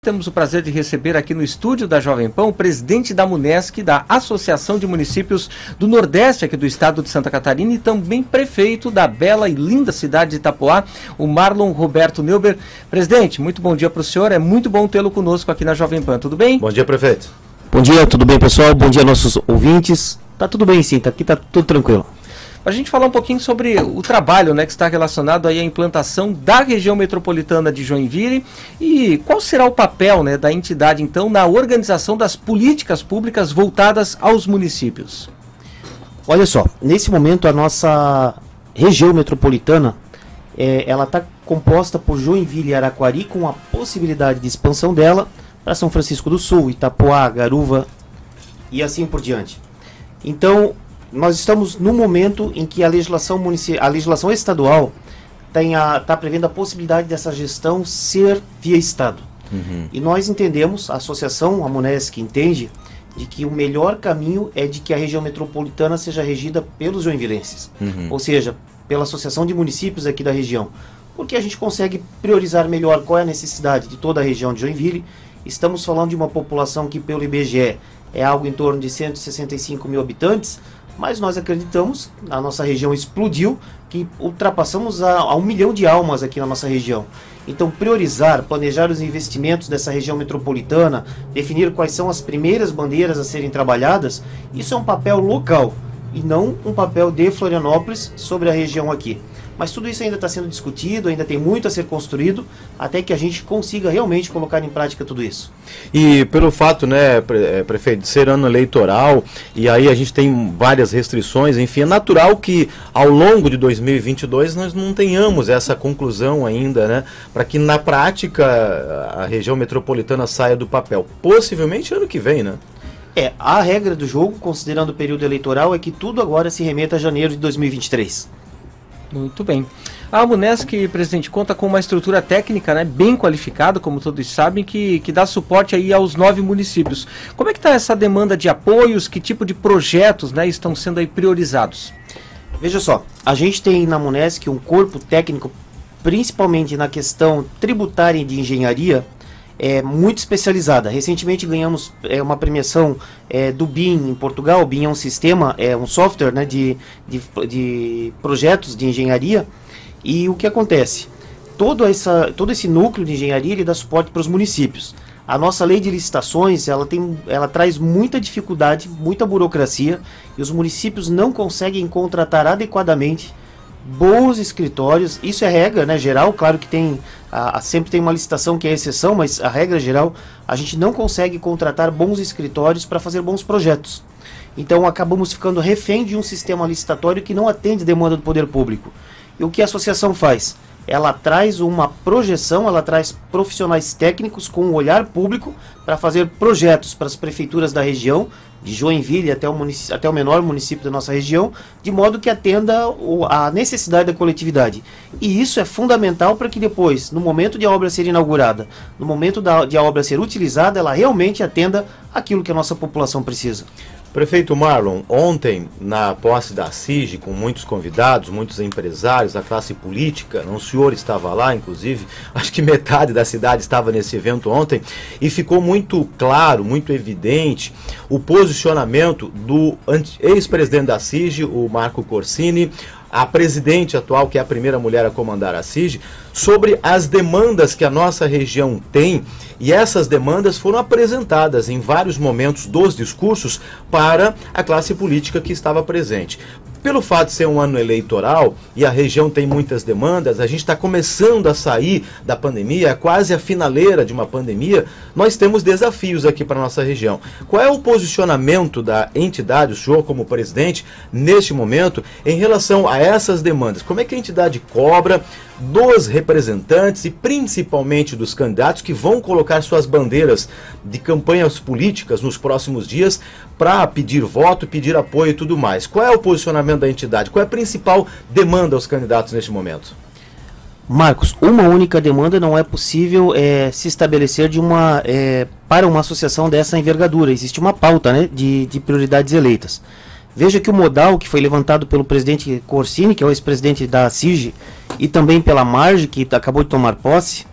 temos o prazer de receber aqui no estúdio da Jovem Pan o presidente da Munesc, da Associação de Municípios do Nordeste aqui do estado de Santa Catarina, e também prefeito da bela e linda cidade de Itapoá, o Marlon Roberto Neuber. Presidente, muito bom dia para o senhor, é muito bom tê-lo conosco aqui na Jovem Pan, tudo bem? Bom dia, prefeito. Bom dia, tudo bem, pessoal? Bom dia, nossos ouvintes. Tá tudo bem, sim, aqui tá tudo tranquilo. Para a gente falar um pouquinho sobre o trabalho, né, que está relacionado aí à implantação da região metropolitana de Joinville, e qual será o papel, né, da entidade, então, na organização das políticas públicas voltadas aos municípios? Olha só, nesse momento a nossa região metropolitana, ela está composta por Joinville e Araquari, com a possibilidade de expansão dela para São Francisco do Sul, Itapoá, Garuva e assim por diante. Então, nós estamos no momento em que a legislação estadual está prevendo a possibilidade dessa gestão ser via Estado. E nós entendemos, a associação, a Munesc entende, de que o melhor caminho é de que a região metropolitana seja regida pelos joinvilenses. Ou seja, pela associação de municípios aqui da região. Porque a gente consegue priorizar melhor qual é a necessidade de toda a região de Joinville. Estamos falando de uma população que, pelo IBGE, é algo em torno de 165 mil habitantes, mas nós acreditamos, a nossa região explodiu, que ultrapassamos a 1 milhão de almas aqui na nossa região. Então, priorizar, planejar os investimentos dessa região metropolitana, definir quais são as primeiras bandeiras a serem trabalhadas, isso é um papel local e não um papel de Florianópolis sobre a região aqui. Mas tudo isso ainda está sendo discutido, ainda tem muito a ser construído, até que a gente consiga realmente colocar em prática tudo isso. E pelo fato, né, prefeito, de ser ano eleitoral, e aí a gente tem várias restrições, enfim, é natural que ao longo de 2022 nós não tenhamos essa conclusão ainda, né, para que na prática a região metropolitana saia do papel. Possivelmente ano que vem, né? A regra do jogo, considerando o período eleitoral, é que tudo agora se remeta a janeiro de 2023. Muito bem. A Munesc, presidente, conta com uma estrutura técnica, né, bem qualificada, como todos sabem, que dá suporte aí aos 9 municípios. Como é que está essa demanda de apoios? Que tipo de projetos, né, estão sendo aí priorizados? Veja só, a gente tem na Munesc um corpo técnico, principalmente na questão tributária e de engenharia, muito especializada. Recentemente ganhamos uma premiação do BIM em Portugal. O BIM é um sistema, um software, né, de projetos de engenharia. E o que acontece? Todo esse núcleo de engenharia ele dá suporte para os municípios. A nossa lei de licitações ela traz muita dificuldade, muita burocracia, e os municípios não conseguem contratar adequadamente bons escritórios. Isso é regra, né, geral. Claro que sempre tem uma licitação que é exceção, mas a regra geral, a gente não consegue contratar bons escritórios para fazer bons projetos. Então acabamos ficando refém de um sistema licitatório que não atende a demanda do poder público. E o que a associação faz? Ela traz uma projeção, ela traz profissionais técnicos com um olhar público para fazer projetos para as prefeituras da região, de Joinville até o menor município da nossa região, de modo que atenda a necessidade da coletividade. E isso é fundamental para que depois, no momento de a obra ser inaugurada, no momento de a obra ser utilizada, ela realmente atenda aquilo que a nossa população precisa. Prefeito Marlon, ontem, na posse da CIG, com muitos convidados, muitos empresários da classe política, o senhor estava lá, inclusive, acho que metade da cidade estava nesse evento ontem, e ficou muito claro, muito evidente, o posicionamento do ex-presidente da CIG, o Marco Corsini, a presidente atual, que é a primeira mulher a comandar a CIG, sobre as demandas que a nossa região tem, e essas demandas foram apresentadas em vários momentos dos discursos para a classe política que estava presente. Pelo fato de ser um ano eleitoral e a região tem muitas demandas, a gente está começando a sair da pandemia, quase a finaleira de uma pandemia, nós temos desafios aqui para a nossa região. Qual é o posicionamento da entidade, o senhor como presidente, neste momento, em relação a essas demandas? Como é que a entidade cobra dos representantes e principalmente dos candidatos que vão colocar suas bandeiras de campanhas políticas nos próximos dias para pedir voto, pedir apoio e tudo mais? Qual é o posicionamento da entidade? Qual é a principal demanda aos candidatos neste momento? Marcos, uma única demanda não é possível se estabelecer para uma associação dessa envergadura. Existe uma pauta, né, de prioridades eleitas. Veja que o modal que foi levantado pelo presidente Corsini, que é o ex-presidente da CIG, e também pela Marge, que acabou de tomar posse,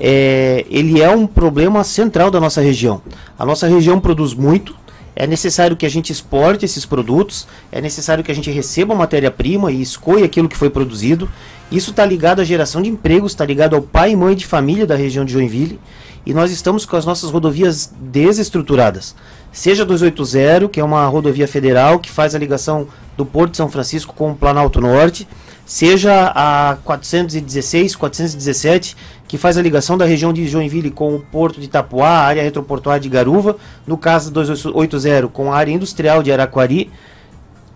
ele é um problema central da nossa região. A nossa região produz muito, é necessário que a gente exporte esses produtos, é necessário que a gente receba matéria-prima e escolha aquilo que foi produzido. Isso está ligado à geração de empregos, está ligado ao pai e mãe de família da região de Joinville, e nós estamos com as nossas rodovias desestruturadas. Seja a 280, que é uma rodovia federal que faz a ligação do Porto de São Francisco com o Planalto Norte, seja a 416, 417, que faz a ligação da região de Joinville com o Porto de Itapuá, a área retroportuária de Garuva, no caso da 280 com a área industrial de Araquari.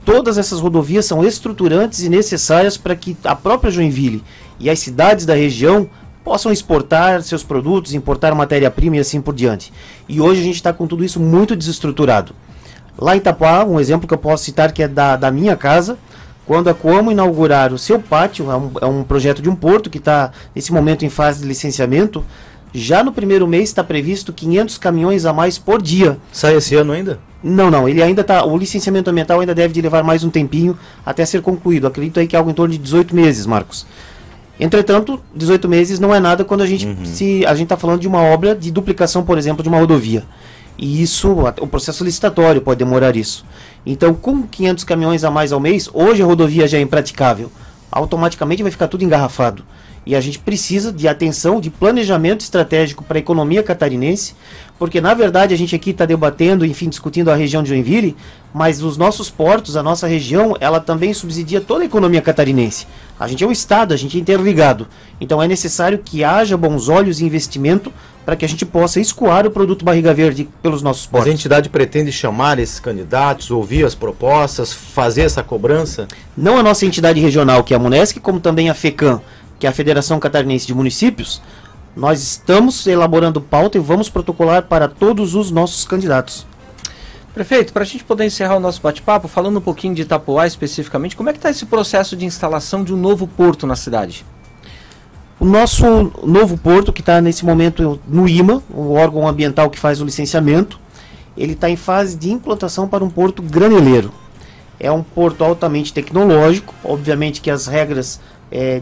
Todas essas rodovias são estruturantes e necessárias para que a própria Joinville e as cidades da região possam exportar seus produtos, importar matéria-prima e assim por diante. E hoje a gente está com tudo isso muito desestruturado. Lá em Itapuá, um exemplo que eu posso citar que é da minha casa, quando a Coamo inaugurar o seu pátio, é um projeto de um porto que está nesse momento em fase de licenciamento, já no primeiro mês está previsto 500 caminhões a mais por dia. Sai esse ano ainda? Não, ele ainda está, o licenciamento ambiental ainda deve levar mais um tempinho até ser concluído. Acredito aí que é algo em torno de 18 meses, Marcos. Entretanto, 18 meses não é nada quando a gente está falando de uma obra de duplicação, por exemplo, de uma rodovia. E isso, o processo licitatório pode demorar isso. Então, com 500 caminhões a mais ao mês, hoje a rodovia já é impraticável. Automaticamente vai ficar tudo engarrafado. E a gente precisa de atenção, de planejamento estratégico para a economia catarinense, porque na verdade a gente aqui está debatendo, enfim, discutindo a região de Joinville, mas os nossos portos, a nossa região, ela também subsidia toda a economia catarinense. A gente é um estado, a gente é interligado. Então é necessário que haja bons olhos e investimento para que a gente possa escoar o produto Barriga Verde pelos nossos portos. Mas a entidade pretende chamar esses candidatos, ouvir as propostas, fazer essa cobrança? Não a nossa entidade regional, que é a MUNESC, como também a FECAM, que é a Federação Catarinense de Municípios, nós estamos elaborando pauta e vamos protocolar para todos os nossos candidatos. Prefeito, para a gente poder encerrar o nosso bate-papo, falando um pouquinho de Itapuá especificamente, como é que está esse processo de instalação de um novo porto na cidade? O nosso novo porto, que está nesse momento no IMA, o órgão ambiental que faz o licenciamento, ele está em fase de implantação para um porto graneleiro. É um porto altamente tecnológico, obviamente que as regras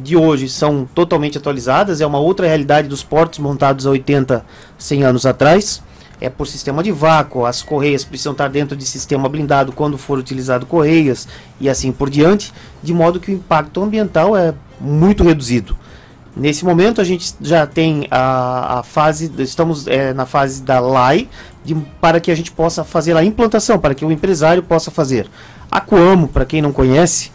de hoje são totalmente atualizadas, é uma outra realidade dos portos montados há 80, 100 anos atrás. É por sistema de vácuo, as correias precisam estar dentro de sistema blindado quando for utilizado correias e assim por diante, de modo que o impacto ambiental é muito reduzido. Nesse momento a gente já tem a fase, estamos na fase da LAI, para que a gente possa fazer a implantação, para que o empresário possa fazer. A Coamo, para quem não conhece,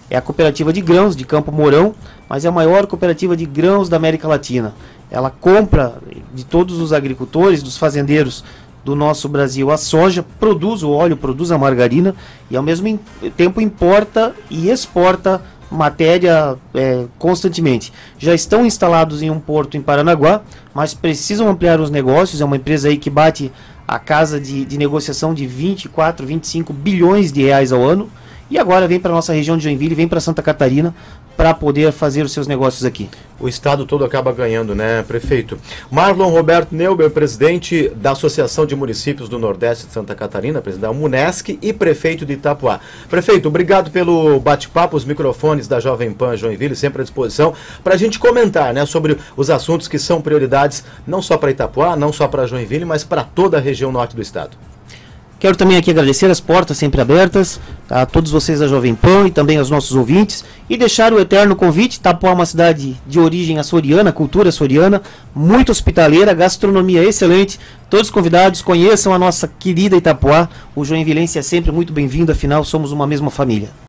é a cooperativa de grãos de Campo Mourão, mas é a maior cooperativa de grãos da América Latina. Ela compra de todos os agricultores, dos fazendeiros do nosso Brasil a soja, produz o óleo, produz a margarina e ao mesmo tempo importa e exporta matéria constantemente. Já estão instalados em um porto em Paranaguá, mas precisam ampliar os negócios. É uma empresa aí que bate a casa de negociação de 24, 25 bilhões de reais ao ano. E agora vem para a nossa região de Joinville, vem para Santa Catarina para poder fazer os seus negócios aqui. O estado todo acaba ganhando, né, prefeito? Marlon Roberto Neuber, presidente da Associação de Municípios do Nordeste de Santa Catarina, presidente da MUNESC e prefeito de Itapuá. Prefeito, obrigado pelo bate-papo, os microfones da Jovem Pan Joinville sempre à disposição para a gente comentar, né, sobre os assuntos que são prioridades não só para Itapuá, não só para Joinville, mas para toda a região norte do estado. Quero também aqui agradecer as portas sempre abertas a todos vocês da Jovem Pan e também aos nossos ouvintes e deixar o eterno convite. Itapuá é uma cidade de origem açoriana, cultura açoriana, muito hospitaleira, gastronomia excelente. Todos convidados, conheçam a nossa querida Itapuá. O joinvilense é sempre muito bem-vindo, afinal somos uma mesma família.